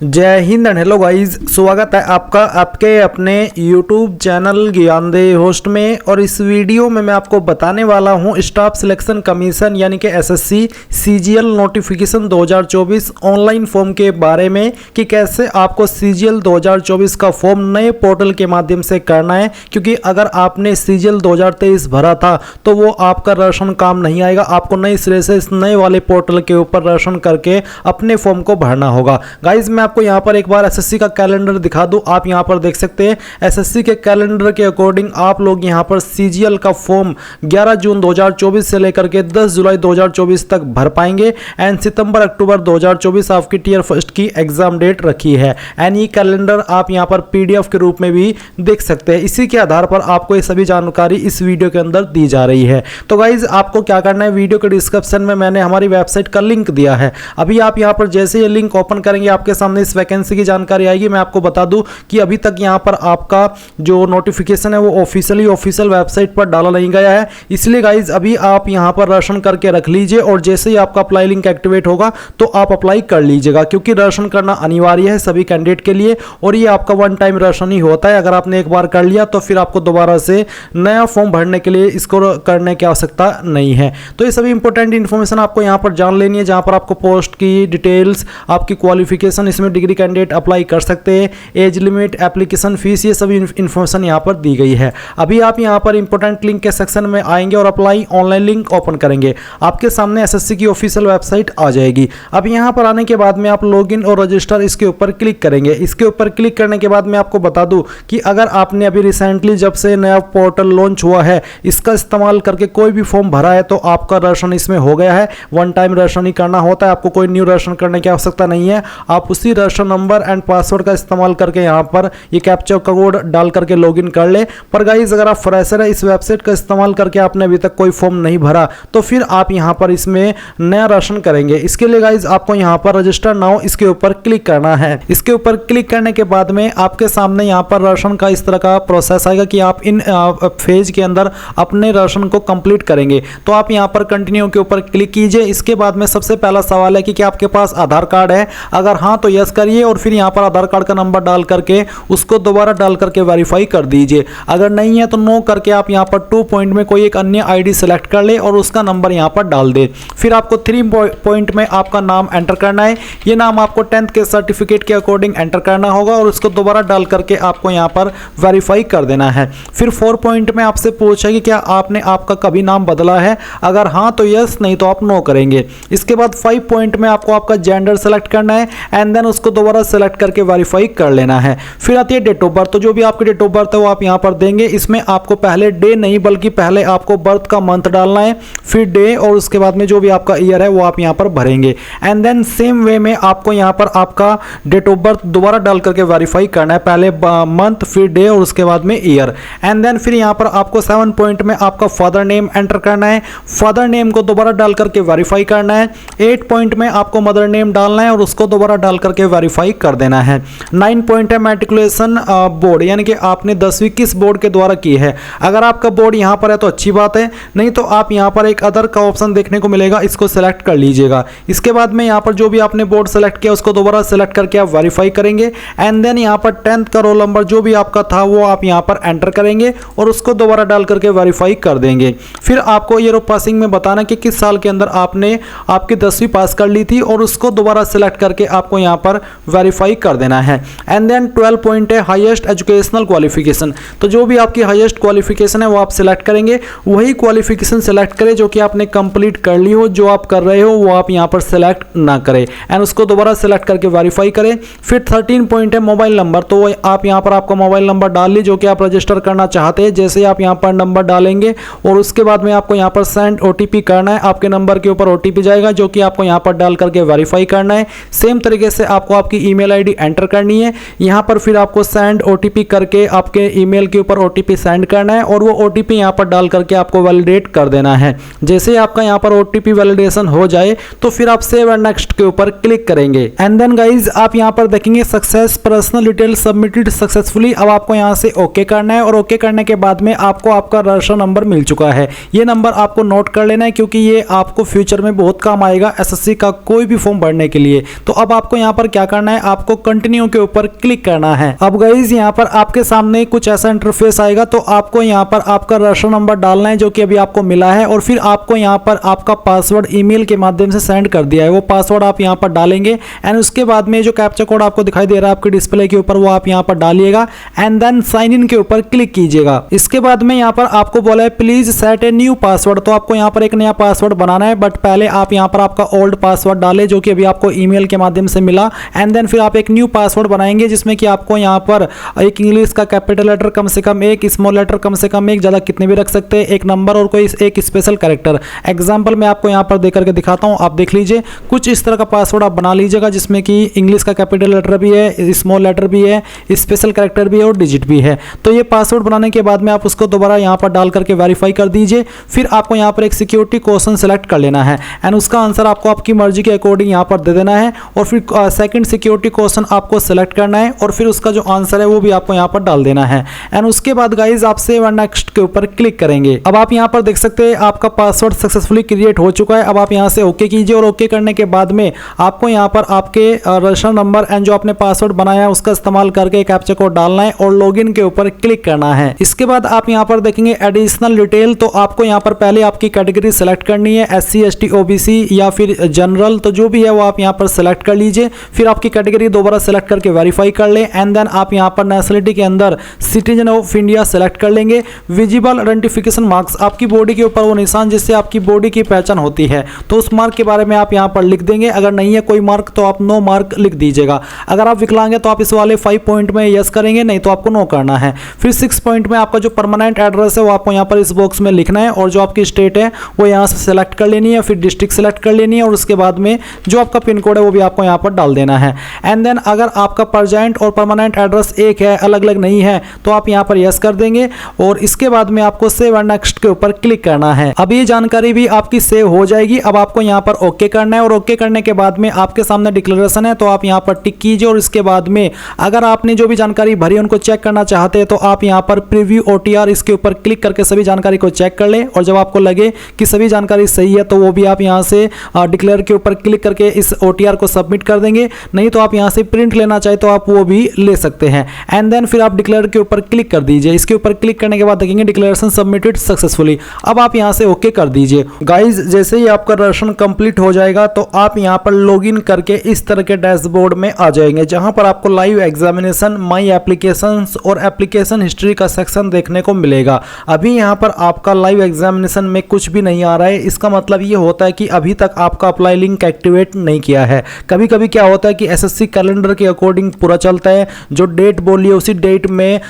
जय Hind and hello guys, स्वागत है आपका आपके अपने YouTube चैनल ज्ञानदेह होस्ट में। और इस वीडियो में मैं आपको बताने वाला हूं स्टाफ सिलेक्शन कमीशन यानी कि SSC CGL notification 2024 online form के बारे में कि कैसे आपको सीजीएल 2024 का फॉर्म नए पोर्टल के माध्यम से करना है। क्योंकि अगर आपने सीजीएल 2023 भरा था तो वो आपका राशन काम नहीं आएगा, आपको नए सिरे से इस नए वाले पोर्टल के ऊपर राशन करके अपने फॉर्म को भरना होगा। गाइज मैं आपको यहाँ पर एक बार एसएससी का कैलेंडर दिखा दूं। आप यहाँ पर देख सकते हैं एसएससी के कैलेंडर के अकॉर्डिंग आप लोग यहाँ पर सीजीएल का फॉर्म 11 जून 2024 से लेकर के 10 जुलाई 2024 तक भर पाएंगे। एंड सितंबर अक्टूबर 2024 आपकी टीयर फर्स्ट की एग्जाम डेट रखी है। एंड ये कैलेंडर आप यहाँ पर पीडीएफ के रूप में भी देख सकते हैं। इसी के आधार पर आपको ये सभी जानकारी इस वीडियो के अंदर दी जा रही है। तो गाइज आपको क्या करना है, वीडियो के डिस्क्रिप्शन में मैंने हमारी वेबसाइट का लिंक दिया है। अभी आप यहाँ पर जैसे ये लिंक ओपन करेंगे आपके सामने इस वैकेंसी की जानकारी आएगी। मैं आपको बता दूं कि अभी तक यहां पर आपका जो नोटिफिकेशन है वो ऑफिशियल वेबसाइट पर डाला नहीं गया है। इसलिए गाइज अभी आप यहां पर राशन करके रख लीजिए और जैसे ही आपका अप्लाई लिंक एक्टिवेट होगा तो आप अप्लाई कर लीजिएगा, क्योंकि राशन करना अनिवार्य है सभी कैंडिडेट के लिए। और ये आपका वन टाइम राशन ही होता है। अगर आपने एक बार कर लिया तो फिर आपको दोबारा से नया फॉर्म भरने के लिए इसको करने की आवश्यकता नहीं है। तो ये सभी इंपॉर्टेंट इंफॉर्मेशन आपको यहां पर जान लेनी है, जहां पर आपको पोस्ट की डिटेल्स, आपकी क्वालिफिकेशन, इसमें डिग्री कैंडिडेट अप्लाई कर सकते हैं, एज लिमिट, एप्लीकेशन फीस, ये सभी इंफॉर्मेशन यहां पर दी गई है। अभी आप यहां पर इंपॉर्टेंट लिंक के सेक्शन में आएंगे और अप्लाई ऑनलाइन लिंक ओपन करेंगे। आपके सामने एसएससी की ऑफिशियल वेबसाइट आ जाएगी। अब यहां पर आने के बाद में आप लॉगिन और रजिस्टर इसके ऊपर क्लिक करेंगे। इसके ऊपर क्लिक करने के बाद मैं आपको बता दूं कि अगर आपने अभी रिसेंटली जब से नया पोर्टल लॉन्च हुआ है इसका इस्तेमाल करके कोई भी फॉर्म भरा है तो आपका राशन इसमें हो गया है। वन टाइम राशन ही करना होता है, आपको कोई न्यू राशन करने की आवश्यकता नहीं है। आप उसी राशन नंबर एंड पासवर्ड का इस्तेमाल करके यहां पर ये कैप्चा कोड डाल करके लॉगिन कर ले। पर गाइस अगर आप फ्रेशर है, इस वेबसाइट का इस्तेमाल करके आपने अभी तक कोई फॉर्म नहीं भरा तो फिर आप यहां पर इसमें नया राशन करेंगे। इसके लिए गाइस आपको यहां पर रजिस्टर नाउ इसके ऊपर क्लिक करना है। इसके ऊपर क्लिक करने के बाद में आपके सामने यहां पर राशन का इस तरह का प्रोसेस आएगा कि आप इन फेज के अंदर अपने राशन को कंप्लीट करेंगे। तो आप यहां पर कंटिन्यू के ऊपर क्लिक कीजिए। इसके बाद में सबसे पहला सवाल है कि क्या आपके पास आधार कार्ड है। अगर हाँ तो यस करिए और फिर यहां पर आधार कार्ड का नंबर डाल करके उसको दोबारा डाल करके वेरीफाई कर दीजिए। अगर नहीं है तो नो करके आप यहां पर 2 पॉइंट में कोई एक अन्य आईडी सेलेक्ट कर ले और उसका नंबर यहां पर डाल दे। फिर आपको 3 पॉइंट में आपका नाम एंटर करना है। ये नाम आपको 10th के सर्टिफिकेट के अकॉर्डिंग एंटर करना होगा और उसको दोबारा डाल करके आपको यहां पर वेरीफाई कर देना है। फिर 4 पॉइंट में आपसे पूछा कि क्या आपने आपका कभी नाम बदला है। अगर हाँ तो यस, नहीं तो आप नो करेंगे। इसके बाद 5 पॉइंट में आपको आपका जेंडर सेलेक्ट करना है एंड देन उसको दोबारा सेलेक्ट करके वेरीफाई कर लेना है। फिर आती है डेट ऑफ बर्थ। तो जो भी आपकी डेट ऑफ बर्थ है वो आप यहां पर देंगे। इसमें आपको पहले डे नहीं बल्कि पहले आपको बर्थ का मंथ डालना है, फिर डे और उसके बाद में जो भी आपका ईयर है वो आप यहां पर भरेंगे। एंड देन सेम वे में आपको यहां पर आपका डेट ऑफ बर्थ दोबारा डाल करके वेरीफाई करना है, पहले मंथ फिर डे और उसके बाद में ईयर। एंड देन फिर यहां पर आपको 7 पॉइंट में आपका फादर नेम एंटर करना है, फादर नेम को दोबारा डाल करके वेरीफाई करना है। 8 पॉइंट में आपको मदर नेम डालना है और उसको दोबारा डाल करके वेरीफाई कर देना है। 9 पॉइंट है मैट्रिकुलेशन बोर्ड, यानी कि आपने 10वीं किस बोर्ड के द्वारा की है। अगर आपका बोर्ड यहां पर है तो अच्छी बात है, नहीं तो आप यहां पर एक अदर का ऑप्शन देखने को मिलेगा, इसको सेलेक्ट कर लीजिएगा। इसके बाद में यहां पर जो भी आपने बोर्ड सेलेक्ट किया उसको दोबारा सेलेक्ट करके आप वेरीफाई करेंगे। एंड देन यहां पर 10th का रोल नंबर जो भी आपका था वो आप यहां पर एंटर करेंगे और उसको दोबारा डाल करके वेरीफाई कर देंगे। फिर आपको ईयर ऑफ पासिंग में बताना कि किस साल के अंदर आपने आपकी 10वीं पास कर ली थी और उसको दोबारा सेलेक्ट करके आपको यहां पर वेरीफाई कर देना है। एंड देन 12 पॉइंट है हाईएस्ट एजुकेशनल क्वालिफिकेशन। तो जो भी आपकी हाईएस्ट क्वालिफिकेशन है वो आप सिलेक्ट करेंगे। वही क्वालिफिकेशन सेलेक्ट करें जो कि आपने कंप्लीट कर ली हो, जो आप कर रहे हो वो आप यहां पर सेलेक्ट ना करें एंड उसको दोबारा सेलेक्ट करके वेरीफाई करें। फिर 13 पॉइंट है मोबाइल नंबर। तो आप यहां पर आपका मोबाइल नंबर डाल लीजिए जो कि आप रजिस्टर करना चाहते हैं। जैसे आप यहां पर नंबर डालेंगे और उसके बाद में आपको यहां पर सेंड ओटीपी करना है। आपके नंबर के ऊपर ओटीपी जाएगा जो कि आपको यहां पर डाल करके वेरीफाई करना है। सेम तरीके से आपको आपकी ईमेल आईडी एंटर करनी है। यहां पर फिर आपको सेंड ओटीपी करके आपके ईमेल के ऊपर ओटीपी सेंड करना है और वो ओटीपी यहां पर डाल करके आपको वैलिडेट कर देना है। जैसे आपका यहां पर ओटीपी वैलिडेशन हो जाए तो फिर आप सेव एंड नेक्स्ट के ऊपर क्लिक करेंगे। एंड देन गाइज आप यहां पर देखेंगे success personal detail submitted successfully. अब आपको यहां से ओके करना है और ओके करने के बाद में आपको आपका राशन नंबर मिल चुका है। ये नंबर आपको नोट कर लेना है क्योंकि ये आपको फ्यूचर में बहुत काम आएगा एसएससी का कोई भी फॉर्म भरने के लिए। तो अब आपको यहां पर क्या करना है, आपको कंटिन्यू के ऊपर क्लिक करना है। अब गाइस यहाँ पर आपके सामने कुछ ऐसा इंटरफेस आएगा, तो आपको यहाँ पर आपका राशन नंबर डालना है जो कि अभी आपको मिला है, और फिर आपको यहाँ पर आपका पासवर्ड ईमेल के माध्यम से सेंड कर दिया है, वो पासवर्ड आप यहाँ पर डालेंगे। एंड उसके बाद में जो कैप्चा कोड आपको दिखाई दे रहा है आपके डिस्प्ले के ऊपर, वो आप यहाँ पर डालिएगा एंड देन साइन इन के ऊपर क्लिक कीजिएगा। इसके बाद में यहाँ पर आपको बोला है please set a new password, तो आपको यहाँ पर एक नया पासवर्ड बनाना है, बट पहले आप यहाँ पर आपका ओल्ड पासवर्ड डालें जो कि अभी आपको ईमेल के माध्यम से मिला। एंड देन फिर आप एक न्यू पासवर्ड बनाएंगे जिसमें कि आपको यहाँ पर एक इंग्लिश का कैपिटल लेटर कम से कम एक, स्मॉल लेटर कम से कम एक, ज़्यादा कितने भी रख सकते हैं, एक नंबर और कोई एक स्पेशल कैरेक्टर। एग्जाम्पल मैं आपको यहाँ पर देख करके दिखाता हूँ, आप देख लीजिए। कुछ इस तरह का पासवर्ड आप बना लीजिएगा जिसमें कि इंग्लिश का कैपिटल लेटर भी है, स्मॉल लेटर भी है, स्पेशल कैरेक्टर भी है और डिजिट भी है। तो ये पासवर्ड बनाने के बाद में आप उसको दोबारा यहाँ पर डाल करके वेरीफाई कर दीजिए। फिर आपको यहाँ पर एक सिक्योरिटी क्वेश्चन सेलेक्ट कर लेना है एंड उसका आंसर आपको आपकी मर्जी के अकॉर्डिंग यहाँ पर दे देना है, और फिर सेकंड सिक्योरिटी क्वेश्चन आपको सेलेक्ट करना है और फिर उसका जो आंसर है वो भी आपको यहाँ पर डाल देना है। एंड उसके बाद गाइज आप सेव एंड नेक्स्ट के ऊपर क्लिक करेंगे। अब आप यहाँ पर देख सकते हैं आपका पासवर्ड सक्सेसफुली क्रिएट हो चुका है। अब आप यहाँ से ओके कीजिए, और ओके करने के बाद में आपको यहाँ पर आपके रजिस्टर नंबर एंड जो आपने पासवर्ड बनाया है उसका इस्तेमाल करके कैप्चा कोड डालना है और लॉगिन के ऊपर क्लिक करना है। इसके बाद आप यहाँ पर देखेंगे एडिशनल डिटेल, तो आपको यहाँ पर पहले आपकी कैटेगरी सेलेक्ट करनी है, SC ST OBC या फिर जनरल, तो जो भी है वो आप यहाँ पर सेलेक्ट कर लीजिए। फिर आपकी कैटेगरी दोबारा सेलेक्ट करके वेरीफाई कर लें एंड देन आप यहाँ पर नेशनलिटी के अंदर सिटीजन ऑफ इंडिया सेलेक्ट कर लेंगे। विजिबल आइडेंटिफिकेशन मार्क्स, आपकी बॉडी के ऊपर वो निशान जिससे आपकी बॉडी की पहचान होती है, तो उस मार्क के बारे में आप यहाँ पर लिख देंगे। अगर नहीं है कोई मार्क तो आप नो मार्क लिख दीजिएगा। अगर आप विकलांग है तो आप इस वाले 5 पॉइंट में यस करेंगे, नहीं तो आपको नो करना है। फिर 6 पॉइंट में आपका जो परमानेंट एड्रेस है वो आपको यहाँ पर इस बॉक्स में लिखना है, और जो आपकी स्टेट है वो यहाँ से सेलेक्ट कर लेनी है, फिर डिस्ट्रिक्ट सेलेक्ट कर लेनी है, और उसके बाद में जो आपका पिन कोड है वो भी आपको यहाँ पर डाल देना है। एंड देन अगर आपका प्रेजेंट और परमानेंट एड्रेस एक है, अलग अलग नहीं है, तो आप यहाँ पर यस कर देंगे, और इसके बाद में आपको सेव एंड नेक्स्ट के ऊपर क्लिक करना है। अब ये जानकारी भी आपकी सेव हो जाएगी। अब आपको यहाँ पर ओके करना है, और ओके करने के बाद में आपके सामने डिक्लेरेशन है, तो आप यहाँ पर टिक कीजिए, और इसके बाद में अगर आपने जो भी जानकारी भरी उनको चेक करना चाहते हैं तो आप यहाँ पर प्रीव्यू OTR इसके ऊपर क्लिक करके सभी जानकारी को चेक कर लें, और जब आपको लगे कि सभी जानकारी सही है तो वो भी आप यहाँ से डिक्लेयर के ऊपर क्लिक करके इस OTR को सबमिट कर देंगे। नहीं तो आप यहाँ से प्रिंट लेना चाहे तो आप वो भी ले सकते हैं। एंड देन फिर आप डिक्लेयर के ऊपर क्लिक कर दीजिए। इसके ऊपर क्लिक करने के बाद देखेंगे डिक्लेरेशन सबमिटेड सक्सेसफुली। अब आप यहाँ से ओके कर दीजिए। गाइज जैसे ही आपका रजिस्ट्रेशन कंप्लीट हो जाएगा तो आप यहाँ पर लॉगिन करके इस तरह के डैशबोर्ड में आ जाएंगे, जहां पर आपको लाइव एग्जामिनेशन, माई एप्लीकेशंस और एप्लीकेशन हिस्ट्री का सेक्शन देखने को मिलेगा। अभी यहाँ पर आपका लाइव एग्जामिनेशन में कुछ भी नहीं आ रहा है। इसका मतलब ये होता है कि अभी तक आपका अप्लाई लिंक एक्टिवेट नहीं किया है। कभी कभी क्या होता है कि SSC कैलेंडर के अकॉर्डिंग पूरा चलता है, जो डेट बोलिए उसी डेट में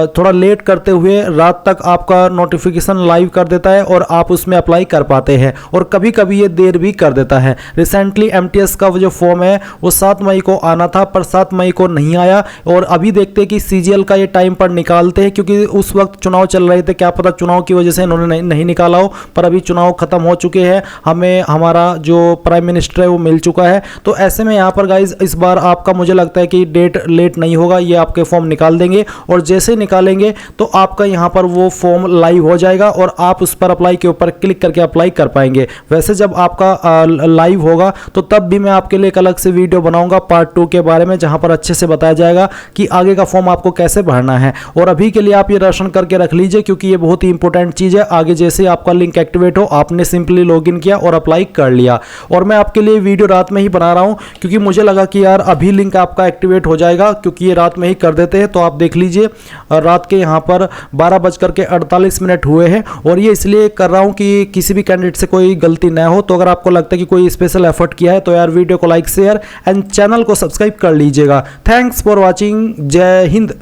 थोड़ा लेट करते हुए रात तक आपका नोटिफिकेशन लाइव कर देता है और आप उसमें अप्लाई कर पाते हैं, और कभी कभी ये देर भी कर देता है। रिसेंटली MTS का जो फॉर्म है वो 7 मई को आना था, पर 7 मई को नहीं आया, और अभी देखते हैं कि CGL का ये टाइम पर निकालते हैं, क्योंकि उस वक्त चुनाव चल रहे थे, क्या पता चुनाव की वजह से इन्होंने नहीं निकाला हो। पर अभी चुनाव खत्म हो चुके हैं, हमें हमारा जो प्राइम मिनिस्टर है वो मिल चुका है। तो ऐसे में यहाँ पर गाइज इस बार आपका मुझे लगता है कि डेट लेट नहीं होगा, ये आपके फॉर्म निकाल देंगे, और जैसे निकालेंगे तो आपका यहाँ पर वो फॉर्म लाइव हो जाएगा और आप उस पर अप्लाई के ऊपर क्लिक करके अप्लाई कर पाएंगे। वैसे जब आपका लाइव होगा तो तब भी मैं आपके लिए एक अलग से वीडियो बनाऊंगा पार्ट 2 के बारे में, जहां पर अच्छे से बताया जाएगा कि आगे का फॉर्म आपको कैसे भरना है। और अभी के लिए आप ये रजिस्ट्रेशन करके रख लीजिए, क्योंकि ये बहुत ही इंपॉर्टेंट चीज़ है। आगे जैसे ही आपका लिंक एक्टिवेट हो, आपने सिंपली लॉगिन किया और अप्लाई कर लिया। और मैं आपके लिए वीडियो रात में ही बना रहा हूँ, क्योंकि मुझे लगा कि यार अभी लिंक आपका एक्टिवेट हो जाएगा, क्योंकि ये रात में ही कर देते हैं। तो आप देख लीजिए रात के यहाँ पर 12:48 हुए हैं, और ये इसलिए कर रहा हूँ कि किसी भी कैंडिडेट से कोई गलती ना हो। तो अगर आपको लगता है कि कोई स्पेशल एफर्ट किया है तो यार वीडियो को लाइक, शेयर एंड चैनल को सब्सक्राइब कर लीजिएगा। Thanks for watching. जय हिंद।